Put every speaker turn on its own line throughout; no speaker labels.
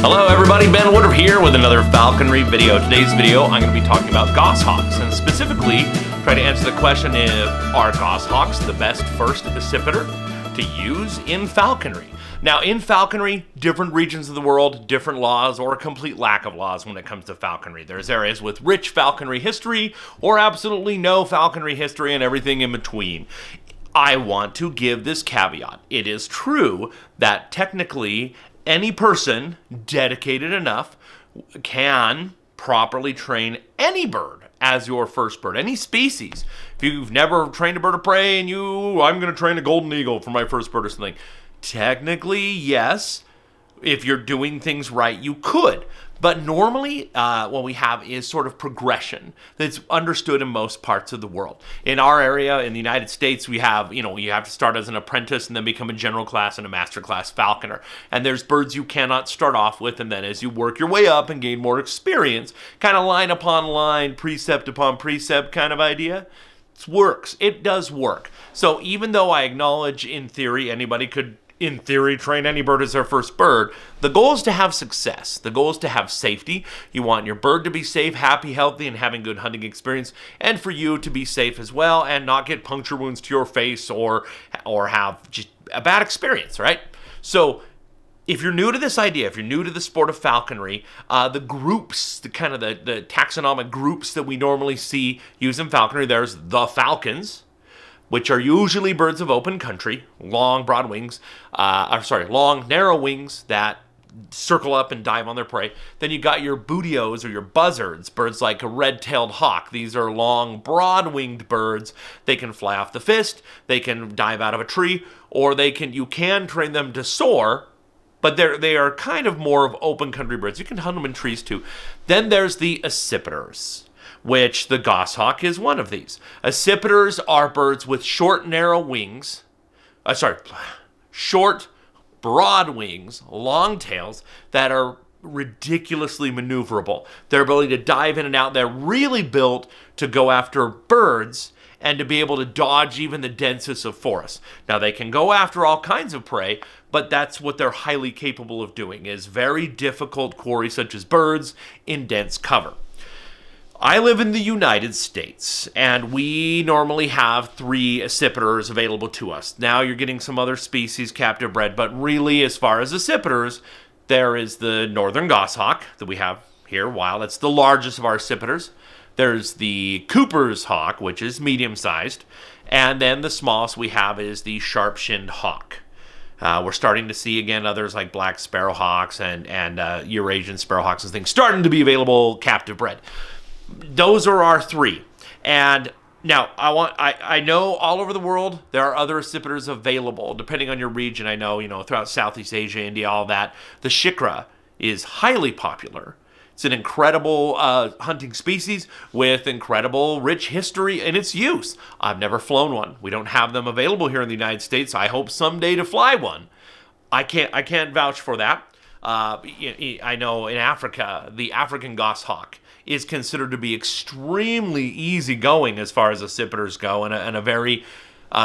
Hello everybody, Ben Woodruff here with another Falconry video. Today's video, I'm going to be talking about goshawks, and specifically try to answer the question are goshawks the best first accipiter to use in falconry? Now, in falconry, different regions of the world, different laws, or a complete lack of laws when it comes to falconry. There's areas with rich falconry history, or absolutely no falconry history, and everything in between. I want to give this caveat. It is true that technically any person dedicated enough can properly train any bird as your first bird, any species. If you've never trained a bird of prey and I'm going to train a golden eagle for my first bird or something, technically, yes. If you're doing things right, you could. But normally, what we have is sort of progression that's understood in most parts of the world. In our area, in the United States, we have, you have to start as an apprentice and then become a general class and a master class falconer. And there's birds you cannot start off with, and then as you work your way up and gain more experience, kind of line upon line, precept upon precept kind of idea, it works. It does work. So even though I acknowledge in theory anybody could train any bird as their first bird, the goal is to have success. The goal is to have safety. You want your bird to be safe, happy, healthy, and having good hunting experience, and for you to be safe as well and not get puncture wounds to your face or have just a bad experience, right? So if you're new to this idea, if you're new to the sport of falconry, the groups, the taxonomic groups that we normally see used in falconry, there's the falcons, which are usually birds of open country, long, narrow wings that circle up and dive on their prey. Then you got your bootios or your buzzards, birds like a red-tailed hawk. These are long, broad-winged birds. They can fly off the fist, they can dive out of a tree, or you can train them to soar, but they are kind of more of open country birds. You can hunt them in trees too. Then there's the accipiters, which the goshawk is one of these. Accipiters are birds with short, broad wings, long tails that are ridiculously maneuverable. Their ability to dive in and out, they're really built to go after birds and to be able to dodge even the densest of forests. Now, they can go after all kinds of prey, but that's what they're highly capable of doing, is very difficult quarry such as birds in dense cover. I live in the United States, and we normally have 3 accipiters available to us. Now you're getting some other species captive bred, but really, as far as accipiters, there is the northern goshawk that we have here, wild. It's the largest of our accipiters. There's the Cooper's hawk, which is medium-sized, and then the smallest we have is the sharp-shinned hawk. We're starting to see, again, others like black sparrowhawks and Eurasian sparrowhawks and things starting to be available captive bred. Those are our 3. And now I know all over the world there are other accipiters available depending on your region. I know, throughout Southeast Asia, India, all that. The Shikra is highly popular. It's an incredible hunting species with incredible rich history in its use. I've never flown one. We don't have them available here in the United States. I hope someday to fly one. I can't vouch for that. I know in Africa, the African goshawk is considered to be extremely easygoing as far as accipiters go, and a very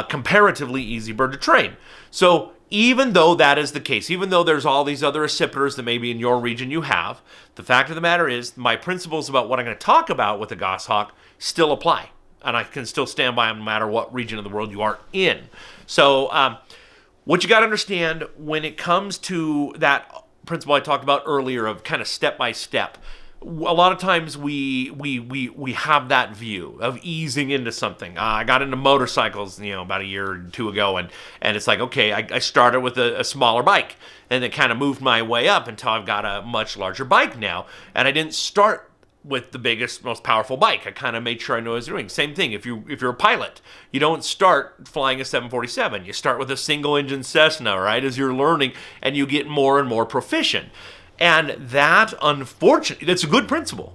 comparatively easy bird to train. So even though that is the case, even though there's all these other accipiters that maybe in your region you have, the fact of the matter is my principles about what I'm going to talk about with the goshawk still apply, and I can still stand by them no matter what region of the world you are in. So what you got to understand when it comes to that principle I talked about earlier of kind of step by step, a lot of times we have that view of easing into something. I got into motorcycles, about a year or 2 ago, and it's like, okay, I started with a smaller bike, and it kind of moved my way up until I've got a much larger bike now, and I didn't start with the biggest, most powerful bike. I kind of made sure I knew what I was doing. Same thing, if you're a pilot, you don't start flying a 747. You start with a single-engine Cessna, right, as you're learning, and you get more and more proficient. And that, unfortunately, that's a good principle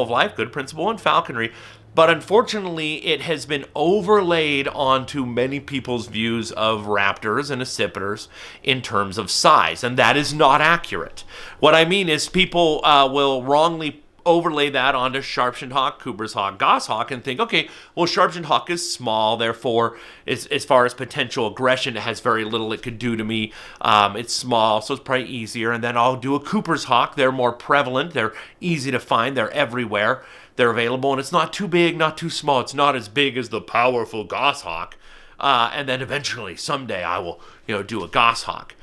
of life, good principle in falconry, but unfortunately, it has been overlaid onto many people's views of raptors and accipiters in terms of size, and that is not accurate. What I mean is people will wrongly overlay that onto sharp-shinned hawk, Cooper's hawk, goshawk, and think, okay, well, sharp-shinned hawk is small, therefore, as far as potential aggression, it has very little it could do to me. It's small, so it's probably easier. And then I'll do a Cooper's hawk. They're more prevalent. They're easy to find. They're everywhere. They're available, and it's not too big, not too small. It's not as big as the powerful goshawk. And then eventually, someday, I will, do a goshawk.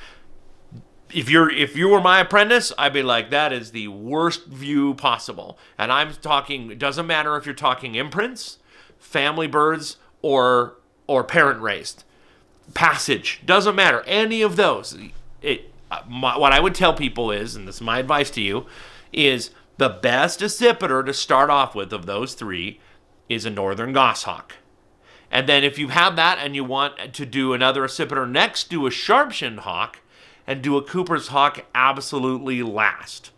If you were my apprentice, I'd be like, that is the worst view possible. And I'm talking, it doesn't matter if you're talking imprints, family birds, or parent raised. Passage, doesn't matter. Any of those. What I would tell people is, and this is my advice to you, is the best accipiter to start off with of those three is a northern goshawk. And then if you have that and you want to do another accipiter next, do a sharp-shinned hawk, and do a Cooper's hawk absolutely last.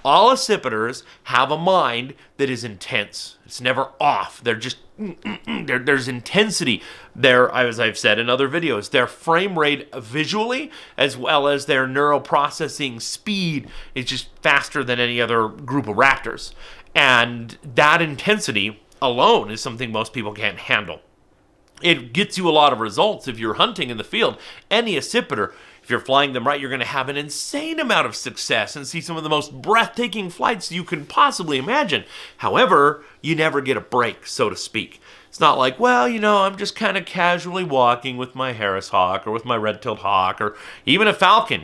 All accipiters have a mind that is intense. It's never off. They're just, there's intensity. As I've said in other videos, their frame rate visually, as well as their neural processing speed, is just faster than any other group of raptors. And that intensity alone is something most people can't handle. It gets you a lot of results if you're hunting in the field. Any accipiter, if you're flying them right, you're going to have an insane amount of success and see some of the most breathtaking flights you can possibly imagine. However, you never get a break, so to speak. It's not like, well, I'm just kind of casually walking with my Harris hawk or with my red-tailed hawk or even a falcon,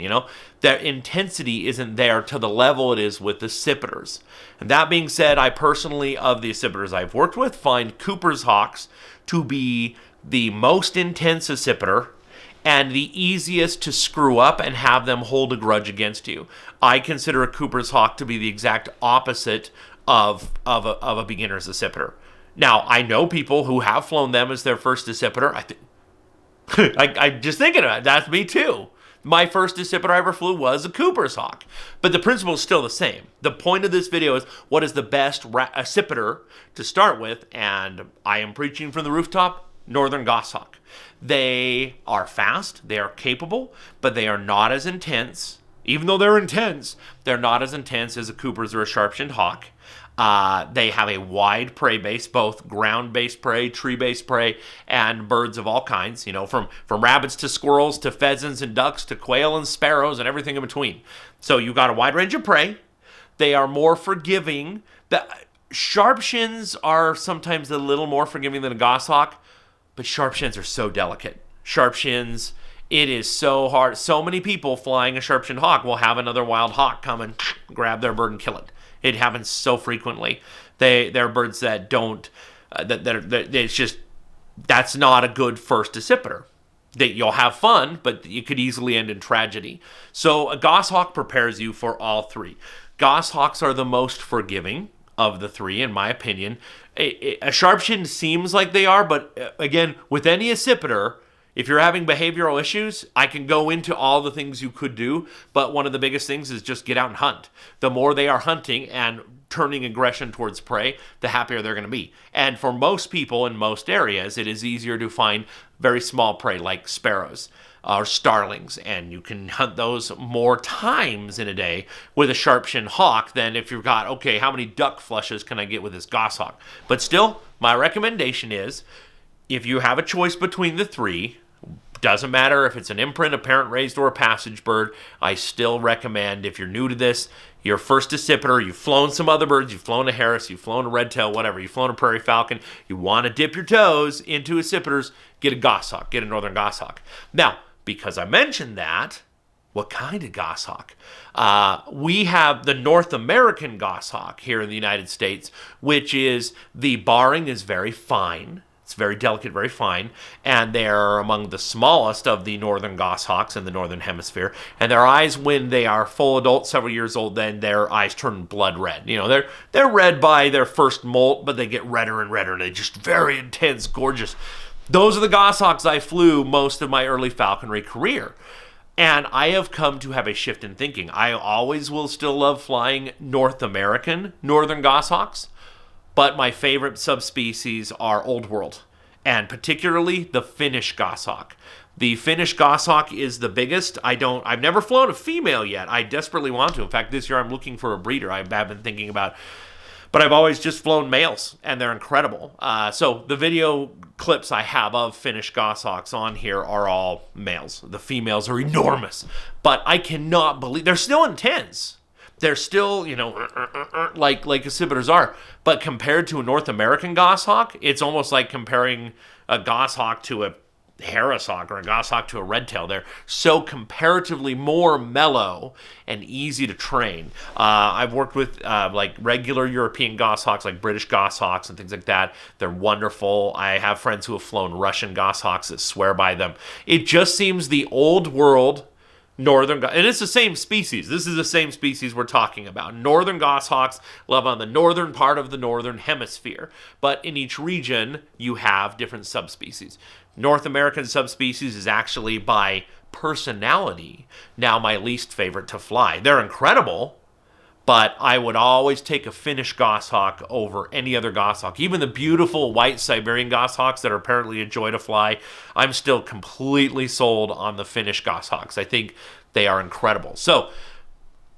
That intensity isn't there to the level it is with the accipiters. And that being said, I personally, of the accipiters I've worked with, find Cooper's hawks to be the most intense accipiter and the easiest to screw up and have them hold a grudge against you. I consider a Cooper's hawk to be the exact opposite of a beginner's accipiter. Now, I know people who have flown them as their first accipiter. I just thinking about it, that's me too. My first accipiter I ever flew was a Cooper's hawk. But the principle is still the same. The point of this video is what is the best accipiter to start with, and I am preaching from the rooftop, northern goshawk. They are fast, they are capable, but they are not as intense. Even though they're intense, they're not as intense as a Cooper's or a sharp-shinned hawk. They have a wide prey base, both ground-based prey, tree-based prey, and birds of all kinds, from rabbits to squirrels to pheasants and ducks to quail and sparrows and everything in between. So you've got a wide range of prey. They are more forgiving. The sharp-shins are sometimes a little more forgiving than a goshawk, but sharp-shins are so delicate. Sharp-shins, it is so hard. So many people flying a sharp-shinned hawk will have another wild hawk come and grab their bird and kill it. It happens so frequently. They're birds that don't, it's just, that's not a good first accipiter. You'll have fun, but it could easily end in tragedy. So a goshawk prepares you for all three. Goshawks are the most forgiving of the three, in my opinion. A sharp-shinned seems like they are, but again, with any accipiter, if you're having behavioral issues, I can go into all the things you could do, but one of the biggest things is just get out and hunt. The more they are hunting and turning aggression towards prey, the happier they're going to be. And for most people in most areas, it is easier to find very small prey like sparrows or starlings, and you can hunt those more times in a day with a sharp-shinned hawk than if you've got, okay, how many duck flushes can I get with this goshawk? But still, my recommendation is, if you have a choice between the three, doesn't matter if it's an imprint, a parent raised, or a passage bird, I still recommend, if you're new to this, your first accipiter, you've flown some other birds, you've flown a Harris, you've flown a red-tail, whatever, you've flown a prairie falcon, you want to dip your toes into accipiters, get a goshawk, get a northern goshawk. Now, because I mentioned that, what kind of goshawk? We have the North American goshawk here in the United States, which is, the barring is very fine. It's very delicate, very fine, and they're among the smallest of the northern goshawks in the northern hemisphere. And their eyes, when they are full adult, several years old, then their eyes turn blood red. They're red by their first molt, but they get redder and redder, and they're just very intense, gorgeous. Those are the goshawks I flew most of my early falconry career. And I have come to have a shift in thinking. I always will still love flying North American northern goshawks, but my favorite subspecies are Old World, and particularly the Finnish goshawk. The Finnish goshawk is the biggest. I've never flown a female yet. I desperately want to. In fact, this year I'm looking for a breeder. I've been thinking about But I've always just flown males, and they're incredible. So the video clips I have of Finnish goshawks on here are all males. The females are enormous, but I cannot believe they're still in tens. They're still, like accipiters are. But compared to a North American goshawk, it's almost like comparing a goshawk to a Harris hawk or a goshawk to a redtail. They're so comparatively more mellow and easy to train. I've worked with like regular European goshawks, like British goshawks and things like that. They're wonderful. I have friends who have flown Russian goshawks that swear by them. It just seems the old world northern, and it's the same species. This is the same species we're talking about. Northern goshawks live on the northern part of the northern hemisphere, but in each region you have different subspecies. North American subspecies is actually by personality now my least favorite to fly. They're incredible, but I would always take a Finnish goshawk over any other goshawk. Even the beautiful white Siberian goshawks that are apparently a joy to fly, I'm still completely sold on the Finnish goshawks. I think they are incredible. So,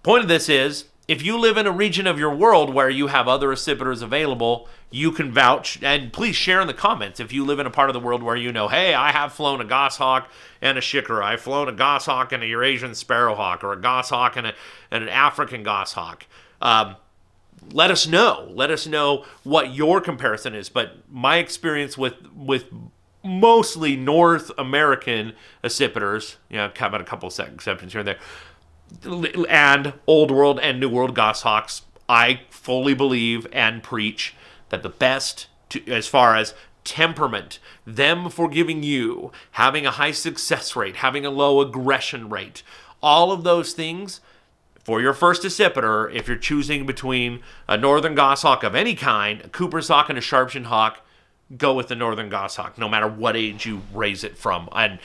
point of this is, if you live in a region of your world where you have other accipiters available, you can vouch, and please share in the comments if you live in a part of the world where you know, hey, I have flown a goshawk and a shikra. I've flown a goshawk and a Eurasian sparrowhawk, or a goshawk and an African goshawk. Let us know. Let us know what your comparison is. But my experience with mostly North American accipiters, have a couple of exceptions here and there, and Old World and New World goshawks, I fully believe and preach that the best, as far as temperament, them forgiving you, having a high success rate, having a low aggression rate, all of those things, for your first accipiter, if you're choosing between a northern goshawk of any kind, a Cooper's hawk and a sharp-shinned hawk, go with the northern goshawk, no matter what age you raise it from. And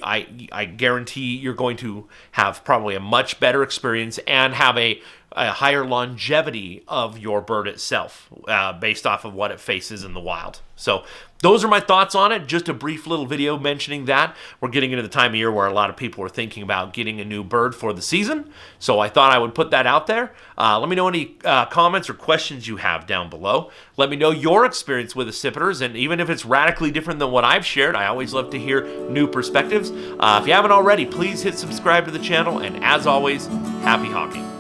I guarantee you're going to have probably a much better experience and have a higher longevity of your bird itself, based off of what it faces in the wild. So those are my thoughts on it. Just a brief little video mentioning that. We're getting into the time of year where a lot of people are thinking about getting a new bird for the season. So I thought I would put that out there. Let me know any comments or questions you have down below. Let me know your experience with accipiters, and even if it's radically different than what I've shared, I always love to hear new perspectives. If you haven't already, please hit subscribe to the channel, and as always, happy hawking.